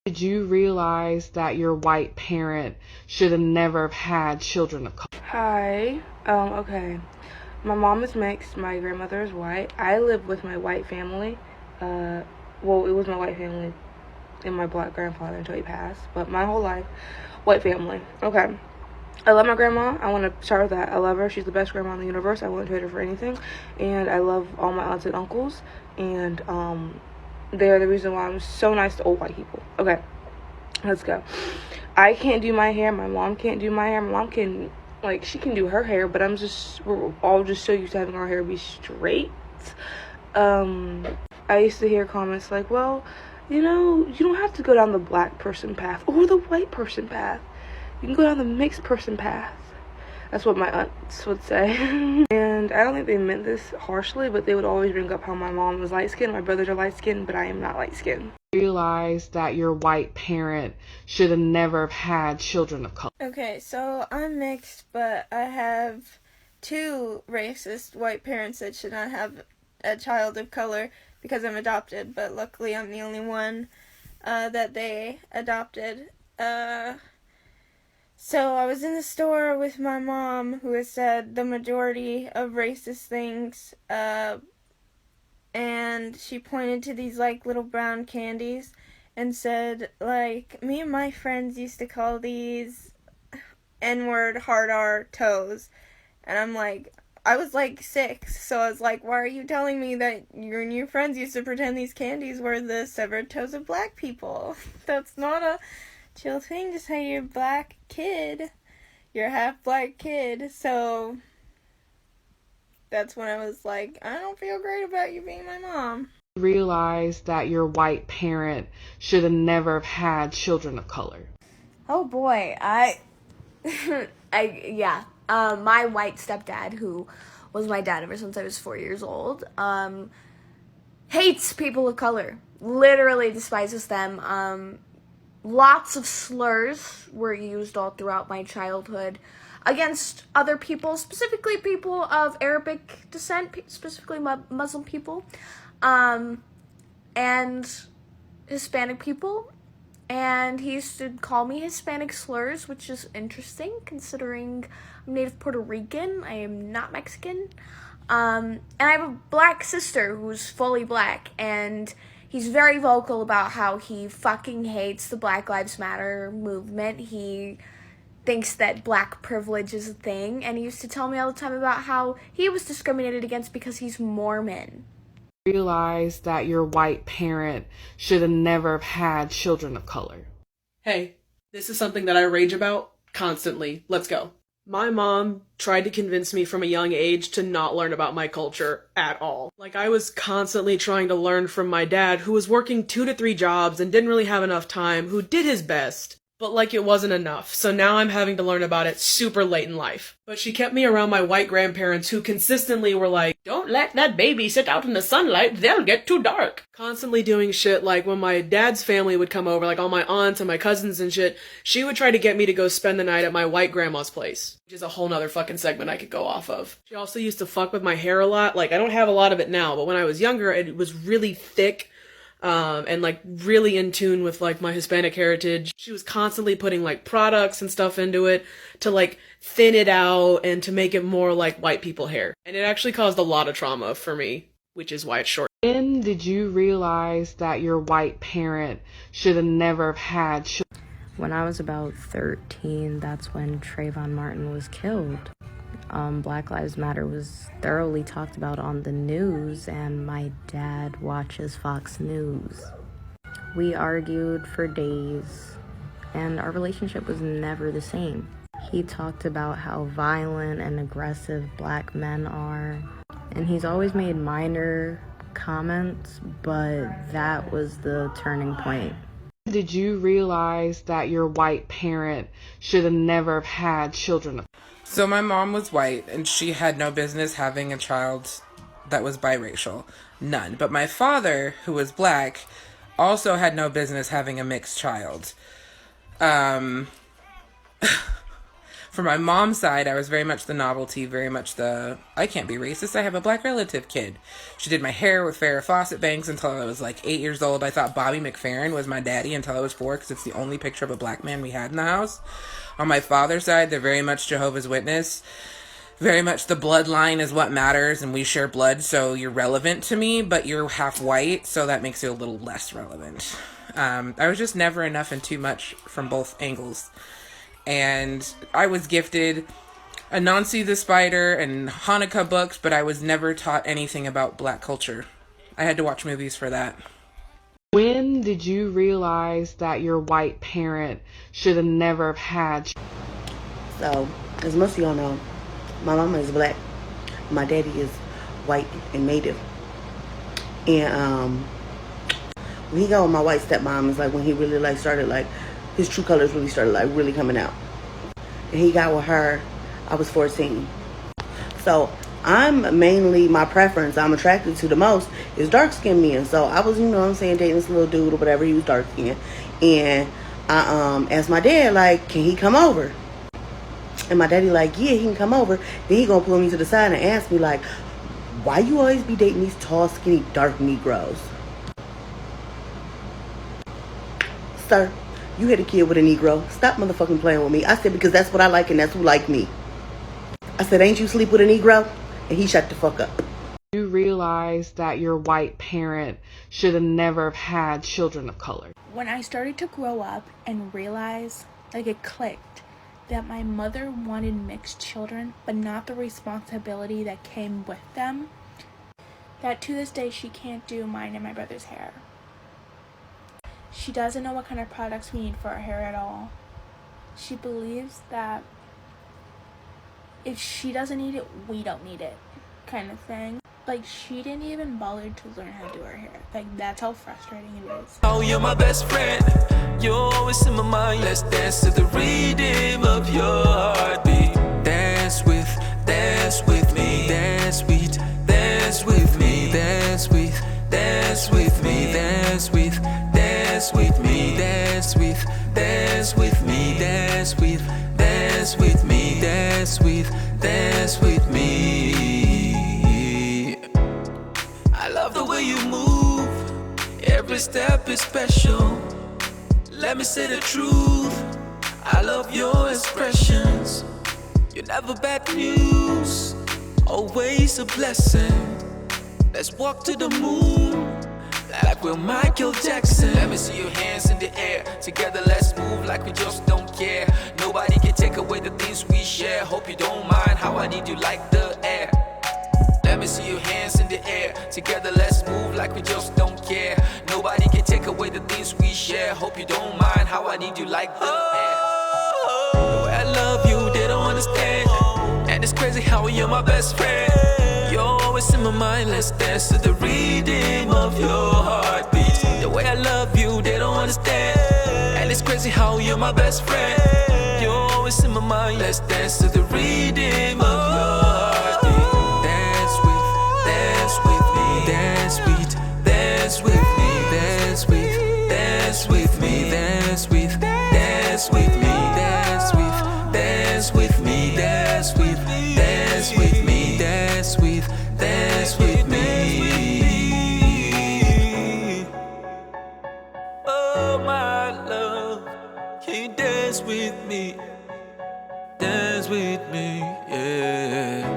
Did you realize that your white parent should have never have had children of color? Hi. Okay. My mom is mixed. My grandmother is white. I live with my white family. Well, it was my white family and my black grandfather until he passed, but my whole life, white family. Okay. I love my grandma. I want to start with that. I love her. She's the best grandma in the universe. I wouldn't trade her for anything. And I love all my aunts and uncles. And they're the reason why I'm so nice to old white people. Okay, let's go. I can't do my hair. My mom can't do my hair. My mom can, like, she can do her hair, but we're all just so used to having our hair be straight. I used to hear comments like, well, you don't have to go down the black person path or the white person path. You can go down the mixed person path. That's what my aunts would say. And I don't think they meant this harshly, but they would always bring up how my mom was light-skinned, my brothers are light-skinned, but I am not light-skinned. Realize that your white parent should have never have had children of color. Okay, so I'm mixed, but I have two racist white parents that should not have a child of color because I'm adopted, but luckily I'm the only one that they adopted. So I was in the store with my mom, who has said the majority of racist things, and she pointed to these, like, little brown candies and said, like, me and my friends used to call these N-word hard R toes. And I'm like, I was, like, 6, so I was like, why are you telling me that you and your friends used to pretend these candies were the severed toes of black people? That's not a chill thing to say. You're a black kid. You're a half black kid, so that's when I was like, I don't feel great about you being my mom. Realize that your white parent should have never have had children of color. Oh boy, yeah. My white stepdad, who was my dad ever since I was 4 years old, hates people of color. Literally despises them. Lots of slurs were used all throughout my childhood against other people, specifically people of Arabic descent, specifically Muslim people, and Hispanic people. And he used to call me Hispanic slurs, which is interesting considering I'm native Puerto Rican. I am not Mexican. And I have a black sister who's fully black, and he's very vocal about how he fucking hates the Black Lives Matter movement. He thinks that black privilege is a thing, and he used to tell me all the time about how he was discriminated against because he's Mormon. Realize that your white parent should have never have had children of color. Hey, this is something that I rage about constantly. Let's go. My mom tried to convince me from a young age to not learn about my culture at all. Like, I was constantly trying to learn from my dad, who was working 2 to 3 jobs and didn't really have enough time, who did his best, but like it wasn't enough. So now I'm having to learn about it super late in life. But she kept me around my white grandparents, who consistently were like, don't let that baby sit out in the sunlight, they'll get too dark. Constantly doing shit like when my dad's family would come over, like all my aunts and my cousins and shit, she would try to get me to go spend the night at my white grandma's place, which is a whole nother fucking segment I could go off of. She also used to fuck with my hair a lot. Like, I don't have a lot of it now, but when I was younger, it was really thick, and like really in tune with like my Hispanic heritage. She was constantly putting like products and stuff into it to like thin it out and to make it more like white people hair. And it actually caused a lot of trauma for me, which is why it's short. When did you realize that your white parent should have never have had children? When I was about 13, that's when Trayvon Martin was killed. Black Lives Matter was thoroughly talked about on the news, and my dad watches Fox News. We argued for days, and our relationship was never the same. He talked about how violent and aggressive black men are, and he's always made minor comments, but that was the turning point. Did you realize that your white parent should have never have had children? So my mom was white, and she had no business having a child that was biracial. None. But my father, who was black, also had no business having a mixed child. For my mom's side, I was very much the novelty, very much the, I can't be racist, I have a black relative kid. She did my hair with Farrah Fawcett bangs until I was like 8 years old. I thought Bobby McFerrin was my daddy until I was 4 because it's the only picture of a black man we had in the house. On my father's side, they're very much Jehovah's Witness. Very much the bloodline is what matters, and we share blood, so you're relevant to me, but you're half white, so that makes you a little less relevant. I was just never enough and too much from both angles. And I was gifted Anansi the Spider and Hanukkah books, but I was never taught anything about black culture. I had to watch movies for that. When did you realize that your white parent should have never have had? So, as most of y'all know, my mama is black. My daddy is white and native. And when he got with my white stepmom, it's like when he really like started like his true colors really started like really coming out. And he got with her, I was 14. So I'm mainly, my preference I'm attracted to the most is dark skinned men. So I was, you know what I'm saying, dating this little dude or whatever, he was dark skinned. And I asked my dad, like, can he come over? And my daddy like, yeah, he can come over. Then he gonna pull me to the side and ask me like, why you always be dating these tall, skinny, dark Negroes? Sir, you had a kid with a Negro. Stop motherfucking playing with me. I said, because that's what I like and that's who like me. I said, ain't you sleep with a Negro? And he shut the fuck up. You realize that your white parent should have never have had children of color? When I started to grow up and realize, like, it clicked, that my mother wanted mixed children, but not the responsibility that came with them, that to this day she can't do mine and my brother's hair. She doesn't know what kind of products we need for our hair at all. She believes that if she doesn't need it, we don't need it, kind of thing. Like, she didn't even bother to learn how to do her hair. Like, that's how frustrating it is. Oh, you're my best friend. You're always in my mind. Let's dance to the rhythm of your heartbeat. Dance with me. Dance with me. Dance with me. Dance with me. Dance with me. Dance with me. Dance with me. Dance with me. Dance with me. I love the way you move. Every step is special. Let me say the truth. I love your expressions. You're never bad news, always a blessing. Let's walk to the moon like we're Michael Jackson. Let me see your hands in the air. Together let's move like we just don't care. Nobody can take away the things we share. Hope you don't mind how I need you like the air. Let me see your hands in the air. Together let's move like we just don't care. Nobody can take away the things we share. Hope you don't mind how I need you like the air. The way I love you, they don't understand. And it's crazy how you're my best friend. You're always in my mind. Let's dance to the rhythm of your heartbeat. The way I love you, they don't understand. And it's crazy how you're my best friend. You're always in my mind. Let's dance to the rhythm of your heartbeat. Dance with me, dance with me, dance with me, dance with me, dance with me, dance with me, dance with me, dance with me, dance with me. Oh my love, can you dance with me? Dance with me, yeah.